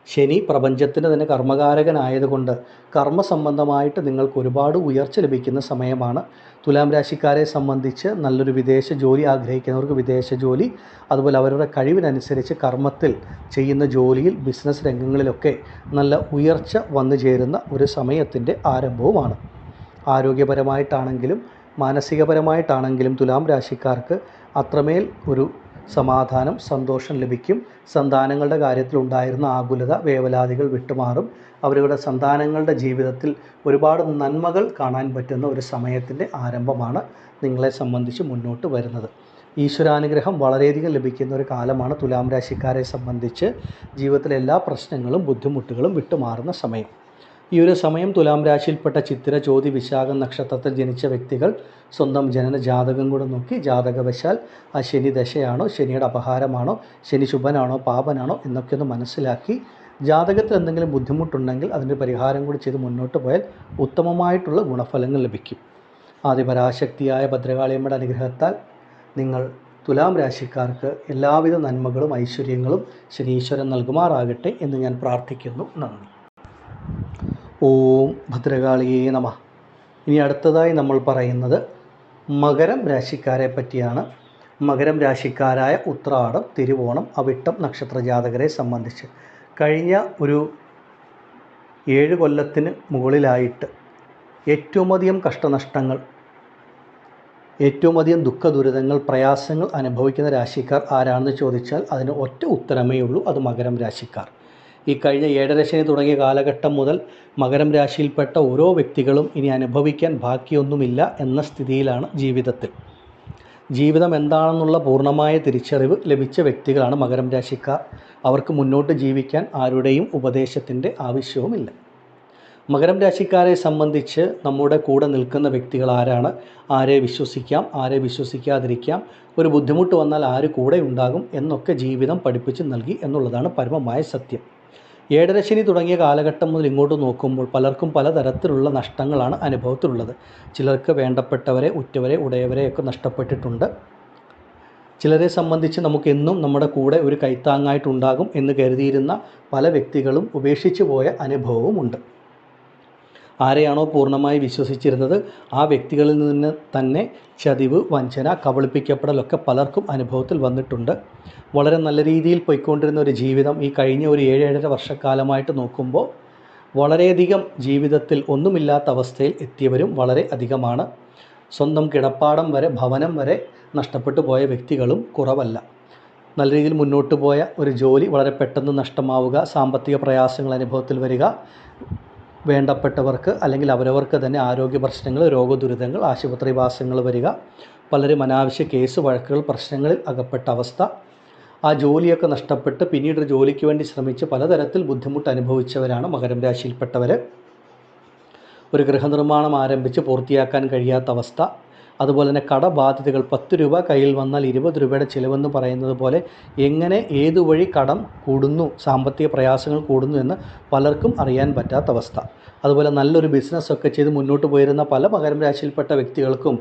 ശനി പ്രപഞ്ചത്തിന് തന്നെ കർമ്മകാരകനായതുകൊണ്ട് കർമ്മസംബന്ധമായിട്ട് നിങ്ങൾക്ക് ഒരുപാട് ഉയർച്ച ലഭിക്കുന്ന സമയമാണ്. തുലാം രാശിക്കാരെ സംബന്ധിച്ച് നല്ലൊരു വിദേശ ജോലി ആഗ്രഹിക്കുന്നവർക്ക് വിദേശ ജോലി, അതുപോലെ അവരുടെ കഴിവിനനുസരിച്ച് കർമ്മത്തിൽ ചെയ്യുന്ന ജോലിയിൽ, ബിസിനസ് രംഗങ്ങളിലൊക്കെ നല്ല ഉയർച്ച വന്നു ചേരുന്ന ഒരു സമയത്തിൻ്റെ ആരംഭവുമാണ്. ആരോഗ്യപരമായിട്ടാണെങ്കിലും മാനസികപരമായിട്ടാണെങ്കിലും തുലാം രാശിക്കാർക്ക് അത്രമേൽ ഒരു സമാധാനം, സന്തോഷം ലഭിക്കും. സന്താനങ്ങളുടെ കാര്യത്തിൽ ഉണ്ടായിരുന്ന ആകുലത, വേവലാതികൾ വിട്ടുമാറും. അവരുടെ സന്താനങ്ങളുടെ ജീവിതത്തിൽ ഒരുപാട് നന്മകൾ കാണാൻ പറ്റുന്ന ഒരു സമയത്തിൻ്റെ ആരംഭമാണ് നിങ്ങളെ സംബന്ധിച്ച് മുന്നോട്ട് വരുന്നത്. ഈശ്വരാനുഗ്രഹം വളരെയധികം ലഭിക്കുന്ന ഒരു കാലമാണ് തുലാം രാശിക്കാരെ സംബന്ധിച്ച്. ജീവിതത്തിലെ എല്ലാ പ്രശ്നങ്ങളും ബുദ്ധിമുട്ടുകളും വിട്ടുമാറുന്ന സമയം. ഈ ഒരു സമയം തുലാം രാശിയിൽപ്പെട്ട ചിത്തിര, ചോതി, വിശാഖം നക്ഷത്രത്തിൽ ജനിച്ച വ്യക്തികൾ സ്വന്തം ജനന ജാതകം കൂടെ നോക്കി ജാതകവശാൽ ആ ശനി ദശയാണോ, ശനിയുടെ അപഹാരമാണോ, ശനി ശുഭനാണോ പാപനാണോ എന്നൊക്കെ ഒന്ന് മനസ്സിലാക്കി ജാതകത്തിൽ എന്തെങ്കിലും ബുദ്ധിമുട്ടുണ്ടെങ്കിൽ അതിൻ്റെ പരിഹാരം കൂടി ചെയ്ത് മുന്നോട്ട് പോയാൽ ഉത്തമമായിട്ടുള്ള ഗുണഫലങ്ങൾ ലഭിക്കും. ആദിപരാശക്തിയായ ഭദ്രകാളിയമ്മയുടെ അനുഗ്രഹത്താൽ നിങ്ങൾ തുലാം രാശിക്കാർക്ക് എല്ലാവിധ നന്മകളും ഐശ്വര്യങ്ങളും ശനീശ്വരൻ നൽകുമാറാകട്ടെ എന്ന് ഞാൻ പ്രാർത്ഥിക്കുന്നു. നന്ദി. ഓം ഭദ്രകാളിയേ നമഃ. ഇനി അടുത്തതായി നമ്മൾ പറയുന്നത് മകരം രാശിക്കാരെ പറ്റിയാണ്. മകരം രാശിക്കാരായ ഉത്രാടം, തിരുവോണം, അവിട്ടം നക്ഷത്ര ജാതകരെ സംബന്ധിച്ച് കഴിഞ്ഞ ഒരു 7 കൊല്ലത്തിന് മുകളിലായിട്ട് ഏറ്റവും അധികം കഷ്ടനഷ്ടങ്ങൾ, ഏറ്റവും അധികം ദുഃഖ ദുരിതങ്ങൾ, പ്രയാസങ്ങൾ അനുഭവിക്കുന്ന രാശിക്കാർ ആരാണെന്ന് ചോദിച്ചാൽ അതിന് ഒറ്റ ഉത്തരമേ ഉള്ളൂ, അത് മകരം രാശിക്കാർ. ഈ കഴിഞ്ഞ 7.5 ശനി തുടങ്ങിയ കാലഘട്ടം മുതൽ മകരം രാശിയിൽപ്പെട്ട ഓരോ വ്യക്തികളും ഇനി അനുഭവിക്കാൻ ബാക്കിയൊന്നുമില്ല എന്ന സ്ഥിതിയിലാണ് ജീവിതത്തിൽ. ജീവിതം എന്താണെന്നുള്ള പൂർണ്ണമായ തിരിച്ചറിവ് ലഭിച്ച വ്യക്തികളാണ് മകരം രാശിക്കാർ. അവർക്ക് മുന്നോട്ട് ജീവിക്കാൻ ആരുടെയും ഉപദേശത്തിൻ്റെ ആവശ്യവുമില്ല. മകരം രാശിക്കാരെ സംബന്ധിച്ച് നമ്മുടെ കൂടെ നിൽക്കുന്ന വ്യക്തികൾ ആരാണ്, ആരെ വിശ്വസിക്കാം, ആരെ വിശ്വസിക്കാതിരിക്കാം, ഒരു ബുദ്ധിമുട്ട് വന്നാൽ ആര് കൂടെ ഉണ്ടാകും എന്നൊക്കെ ജീവിതം പഠിപ്പിച്ച് നൽകി എന്നുള്ളതാണ് പരമമായ സത്യം. 7.5 ശനി തുടങ്ങിയ കാലഘട്ടം മുതൽ ഇങ്ങോട്ട് നോക്കുമ്പോൾ പലർക്കും പലതരത്തിലുള്ള നഷ്ടങ്ങളാണ് അനുഭവത്തിലുള്ളത്. ചിലർക്ക് വേണ്ടപ്പെട്ടവരെ, ഉറ്റവരെ, ഉടയവരെയൊക്കെ നഷ്ടപ്പെട്ടിട്ടുണ്ട്. ചിലരെ സംബന്ധിച്ച് നമുക്കെന്നും നമ്മുടെ കൂടെ ഒരു കൈത്താങ്ങായിട്ടുണ്ടാകും എന്ന് കരുതിയിരുന്ന പല വ്യക്തികളും ഉപേക്ഷിച്ചു പോയ അനുഭവവുമുണ്ട്. ആരെയാണോ പൂർണ്ണമായി വിശ്വസിച്ചിരുന്നത് ആ വ്യക്തികളിൽ നിന്ന് തന്നെ ചതിവ്, വഞ്ചന, കബളിപ്പിക്കപ്പെടലൊക്കെ പലർക്കും അനുഭവത്തിൽ വന്നിട്ടുണ്ട്. വളരെ നല്ല രീതിയിൽ പോയിക്കൊണ്ടിരുന്ന ഒരു ജീവിതം ഈ കഴിഞ്ഞ ഒരു 7-7.5 വർഷക്കാലമായിട്ട് നോക്കുമ്പോൾ വളരെയധികം ജീവിതത്തിൽ ഒന്നുമില്ലാത്ത അവസ്ഥയിൽ എത്തിയവരും വളരെ അധികമാണ്. സ്വന്തം കിടപ്പാടം വരെ, ഭവനം വരെ നഷ്ടപ്പെട്ടു പോയ വ്യക്തികളും കുറവല്ല. നല്ല രീതിയിൽ മുന്നോട്ട് പോയ ഒരു ജോലി വളരെ പെട്ടെന്ന് നഷ്ടമാവുക, സാമ്പത്തിക പ്രയാസങ്ങൾ അനുഭവത്തിൽ വരിക, വേണ്ടപ്പെട്ടവർക്ക് അല്ലെങ്കിൽ അവരവർക്ക് തന്നെ ആരോഗ്യ പ്രശ്നങ്ങൾ, രോഗദുരിതങ്ങൾ, ആശുപത്രിവാസങ്ങൾ വരിക, പലരും അനാവശ്യ കേസ്, വഴക്കുകൾ, പ്രശ്നങ്ങളിൽ അകപ്പെട്ട അവസ്ഥ, ആ ജോലിയൊക്കെ നഷ്ടപ്പെട്ട് പിന്നീട് ജോലിക്ക് വേണ്ടി ശ്രമിച്ച് പലതരത്തിൽ ബുദ്ധിമുട്ട് അനുഭവിച്ചവരാണ് മകരം രാശിയിൽപ്പെട്ടവർ. ഒരു ഗൃഹനിർമ്മാണം ആരംഭിച്ച് പൂർത്തിയാക്കാൻ കഴിയാത്ത അവസ്ഥ, അതുപോലെ തന്നെ കടബാധ്യതകൾ. 10 രൂപ കയ്യിൽ വന്നാൽ 20 രൂപയുടെ ചിലവെന്ന് പറയുന്നത് പോലെ എങ്ങനെ ഏതുവഴി കടം കൂടുന്നു, സാമ്പത്തിക പ്രയാസങ്ങൾ കൂടുന്നു എന്ന് പലർക്കും അറിയാൻ പറ്റാത്ത അവസ്ഥ. അതുപോലെ നല്ലൊരു ബിസിനസ്സൊക്കെ ചെയ്ത് മുന്നോട്ട് പോയിരുന്ന പല മകരം രാശിയിൽപ്പെട്ട വ്യക്തികൾക്കും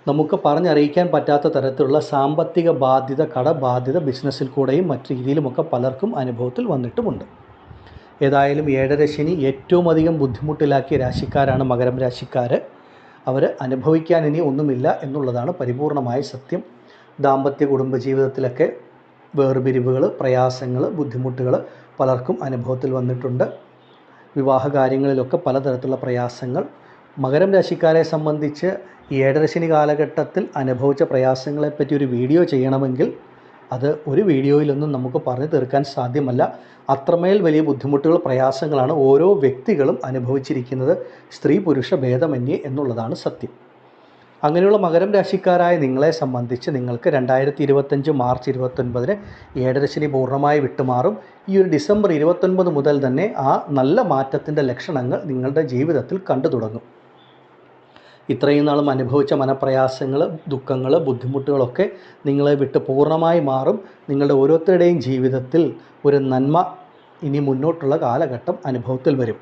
നമുക്ക് പറഞ്ഞറിയിക്കാൻ പറ്റാത്ത തരത്തിലുള്ള സാമ്പത്തിക ബാധ്യത, കടബാധ്യത ബിസിനസ്സിൽ കൂടെയും മറ്റു രീതിയിലുമൊക്കെ പലർക്കും അനുഭവത്തിൽ വന്നിട്ടുമുണ്ട്. ഏതായാലും 7.5 ശനി ഏറ്റവും അധികം ബുദ്ധിമുട്ടിലാക്കിയ രാശിക്കാരാണ് മകരം രാശിക്കാർ. അവർ അനുഭവിക്കാൻ ഇനി ഒന്നുമില്ല എന്നുള്ളതാണ് പരിപൂർണമായ സത്യം. ദാമ്പത്യ കുടുംബജീവിതത്തിലൊക്കെ വേർപിരിവുകൾ, പ്രയാസങ്ങൾ, ബുദ്ധിമുട്ടുകൾ പലർക്കും അനുഭവത്തിൽ വന്നിട്ടുണ്ട്. വിവാഹ കാര്യങ്ങളിലൊക്കെ പലതരത്തിലുള്ള പ്രയാസങ്ങൾ. മകരം രാശിക്കാരെ സംബന്ധിച്ച് ഈ 7.5 ശനി കാലഘട്ടത്തിൽ അനുഭവിച്ച പ്രയാസങ്ങളെപ്പറ്റി ഒരു വീഡിയോ ചെയ്യണമെങ്കിൽ അത് ഒരു വീഡിയോയിലൊന്നും നമുക്ക് പറഞ്ഞു തീർക്കാൻ സാധ്യമല്ല. അത്രമേൽ വലിയ ബുദ്ധിമുട്ടുകൾ, പ്രയാസങ്ങളാണ് ഓരോ വ്യക്തികളും അനുഭവിച്ചിരിക്കുന്നത്, സ്ത്രീ പുരുഷ ഭേദമന്യേ എന്നുള്ളതാണ് സത്യം. അങ്ങനെയുള്ള മകരം രാശിക്കാരായ നിങ്ങളെ സംബന്ധിച്ച് നിങ്ങൾക്ക് 2025 മാർച്ച് 29 ഏഴരശനി പൂർണ്ണമായി വിട്ടുമാറും. ഈ ഒരു ഡിസംബർ 29 മുതൽ തന്നെ ആ നല്ല മാറ്റത്തിൻ്റെ ലക്ഷണങ്ങൾ നിങ്ങളുടെ ജീവിതത്തിൽ കണ്ടു തുടങ്ങും. ഇത്രയും നാളും അനുഭവിച്ച മനപ്രയാസങ്ങൾ, ദുഃഖങ്ങൾ, ബുദ്ധിമുട്ടുകളൊക്കെ നിങ്ങളെ വിട്ട് പൂർണ്ണമായി മാറും. നിങ്ങളുടെ ഓരോരുത്തരുടെയും ജീവിതത്തിൽ ഒരു നന്മ ഇനി മുന്നോട്ടുള്ള കാലഘട്ടം അനുഭവത്തിൽ വരും.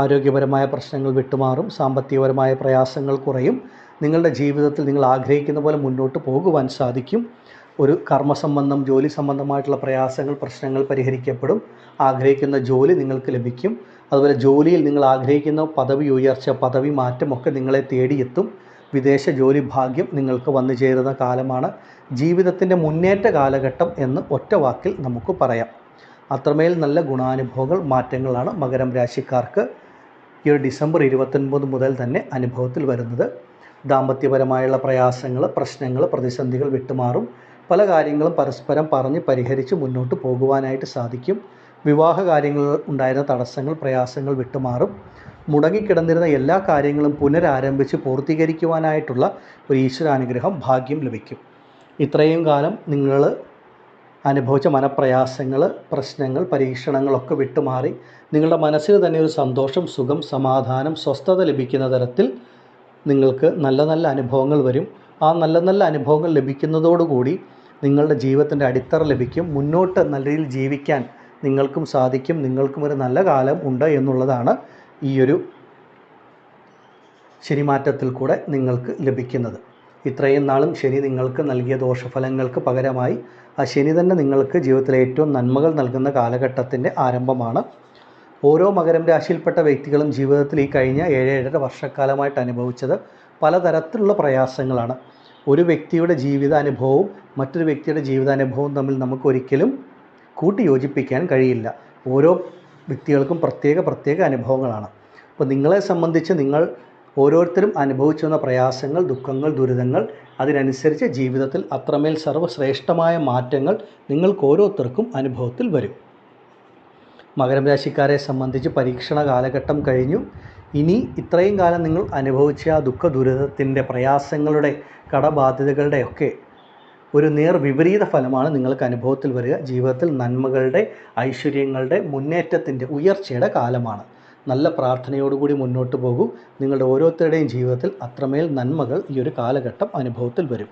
ആരോഗ്യപരമായ പ്രശ്നങ്ങൾ വിട്ടുമാറും, സാമ്പത്തികപരമായ പ്രയാസങ്ങൾ കുറയും. നിങ്ങളുടെ ജീവിതത്തിൽ നിങ്ങൾ ആഗ്രഹിക്കുന്ന പോലെ മുന്നോട്ട് പോകുവാൻ സാധിക്കും. ഒരു കർമ്മസംബന്ധം, ജോലി സംബന്ധമായിട്ടുള്ള പ്രയാസങ്ങൾ, പ്രശ്നങ്ങൾ പരിഹരിക്കപ്പെടും. ആഗ്രഹിക്കുന്ന ജോലി നിങ്ങൾക്ക് ലഭിക്കും. അതുപോലെ ജോലിയിൽ നിങ്ങൾ ആഗ്രഹിക്കുന്ന പദവി ഉയർച്ച, പദവി മാറ്റമൊക്കെ നിങ്ങളെ തേടിയെത്തും. വിദേശ ജോലി ഭാഗ്യം നിങ്ങൾക്ക് വന്നു ചേരുന്ന കാലമാണ്. ജീവിതത്തിൻ്റെ മുന്നേറ്റ കാലഘട്ടം എന്ന് ഒറ്റ വാക്കിൽ നമുക്ക് പറയാം. അത്രമേൽ നല്ല ഗുണാനുഭവങ്ങൾ, മാറ്റങ്ങളാണ് മകരം രാശിക്കാർക്ക് ഈ ഒരു ഡിസംബർ 29 മുതൽ തന്നെ അനുഭവത്തിൽ വരുന്നത്. ദാമ്പത്യപരമായുള്ള പ്രയാസങ്ങൾ, പ്രശ്നങ്ങൾ, പ്രതിസന്ധികൾ വിട്ടുമാറും. പല കാര്യങ്ങളും പരസ്പരം പറഞ്ഞ് പരിഹരിച്ച് മുന്നോട്ട് പോകുവാനായിട്ട് സാധിക്കും. വിവാഹ കാര്യങ്ങളിൽ ഉണ്ടായിരുന്ന തടസ്സങ്ങൾ, പ്രയാസങ്ങൾ വിട്ടുമാറും. മുടങ്ങിക്കിടന്നിരുന്ന എല്ലാ കാര്യങ്ങളും പുനരാരംഭിച്ച് പൂർത്തീകരിക്കുവാനായിട്ടുള്ള ഒരു ഈശ്വരാനുഗ്രഹം, ഭാഗ്യം ലഭിക്കും. ഇത്രയും കാലം നിങ്ങൾ അനുഭവിച്ച മനപ്രയാസങ്ങൾ, പ്രശ്നങ്ങൾ, പരീക്ഷണങ്ങളൊക്കെ വിട്ടുമാറി നിങ്ങളുടെ മനസ്സിൽ തന്നെ ഒരു സന്തോഷം, സുഖം, സമാധാനം, സ്വസ്ഥത ലഭിക്കുന്ന തരത്തിൽ നിങ്ങൾക്ക് നല്ല നല്ല അനുഭവങ്ങൾ വരും. ആ നല്ല നല്ല അനുഭവങ്ങൾ ലഭിക്കുന്നതോടുകൂടി നിങ്ങളുടെ ജീവിതത്തിൻ്റെ അടിത്തറ ലഭിക്കും. മുന്നോട്ട് നല്ല രീതിയിൽ ജീവിക്കാൻ നിങ്ങൾക്കും സാധിക്കും. നിങ്ങൾക്കും ഒരു നല്ല കാലം ഉണ്ട് എന്നുള്ളതാണ് ഈ ഒരു ശനിമാറ്റത്തിൽ കൂടെ നിങ്ങൾക്ക് ലഭിക്കുന്നത്. ഇത്രയും നാളും ശനി നിങ്ങൾക്ക് നൽകിയ ദോഷഫലങ്ങൾക്ക് പകരമായി ആ ശനി തന്നെ നിങ്ങൾക്ക് ജീവിതത്തിലെ ഏറ്റവും നന്മകൾ നൽകുന്ന കാലഘട്ടത്തിൻ്റെ ആരംഭമാണ്. ഓരോ മകരം രാശിയിൽപ്പെട്ട വ്യക്തികളും ജീവിതത്തിൽ ഈ കഴിഞ്ഞ 7-7.5 വർഷക്കാലമായിട്ട് അനുഭവിച്ചത് പലതരത്തിലുള്ള പ്രയാസങ്ങളാണ്. ഒരു വ്യക്തിയുടെ ജീവിതാനുഭവവും മറ്റൊരു വ്യക്തിയുടെ ജീവിതാനുഭവവും തമ്മിൽ നമുക്കൊരിക്കലും കൂട്ടി യോജിപ്പിക്കാൻ കഴിയില്ല. ഓരോ വ്യക്തികൾക്കും പ്രത്യേക അനുഭവങ്ങളാണ്. അപ്പോൾ നിങ്ങളെ സംബന്ധിച്ച് നിങ്ങൾ ഓരോരുത്തരും അനുഭവിച്ചു വന്ന പ്രയാസങ്ങൾ, ദുഃഖങ്ങൾ, ദുരിതങ്ങൾ, അതിനനുസരിച്ച് ജീവിതത്തിൽ അത്രമേൽ സർവ്വശ്രേഷ്ഠമായ മാറ്റങ്ങൾ നിങ്ങൾക്ക് ഓരോരുത്തർക്കും അനുഭവത്തിൽ വരും. മകരം രാശിക്കാരെ സംബന്ധിച്ച് പരീക്ഷണ കാലഘട്ടം കഴിഞ്ഞു. ഇനി ഇത്രയും കാലം നിങ്ങൾ അനുഭവിച്ച ആ ദുഃഖ ദുരിതത്തിൻ്റെ, പ്രയാസങ്ങളുടെ, കടബാധ്യതകളുടെ ഒക്കെ ഒരു വിപരീത ഫലമാണ് നിങ്ങൾക്ക് അനുഭവത്തിൽ വരിക. ജീവിതത്തിൽ നന്മകളുടെ, ഐശ്വര്യങ്ങളുടെ, മുന്നേറ്റത്തിൻ്റെ, ഉയർച്ചയുടെ കാലമാണ്. നല്ല പ്രാർത്ഥനയോടുകൂടി മുന്നോട്ട് പോകൂ. നിങ്ങളുടെ ഓരോരുത്തരുടെയും ജീവിതത്തിൽ അത്രമേൽ നന്മകൾ ഈ ഒരു കാലഘട്ടം അനുഭവത്തിൽ വരും.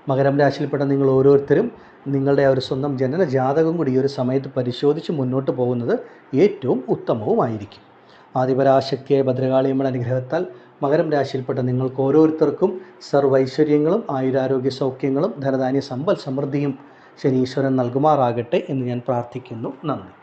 മകരം രാശിയിൽപ്പെട്ട നിങ്ങൾ ഓരോരുത്തരും നിങ്ങളുടെ ആ ഒരു സ്വന്തം ജനന ജാതകം കൂടി ഈ ഒരു സമയത്ത് പരിശോധിച്ച് മുന്നോട്ട് പോകുന്നത് ഏറ്റവും ഉത്തമവുമായിരിക്കും. ആദിപരാശക്തിയായ ഭദ്രകാളിയമ്മയുടെ അനുഗ്രഹത്താൽ മകരം രാശിയിൽപ്പെട്ട നിങ്ങൾക്ക് ഓരോരുത്തർക്കും സർവൈശ്വര്യങ്ങളും ആയുരാരോഗ്യ സൗഖ്യങ്ങളും ധനധാന്യ സമ്പൽ സമൃദ്ധിയും ശനീശ്വരൻ നൽകുമാറാകട്ടെ എന്ന് ഞാൻ പ്രാർത്ഥിക്കുന്നു. നന്ദി.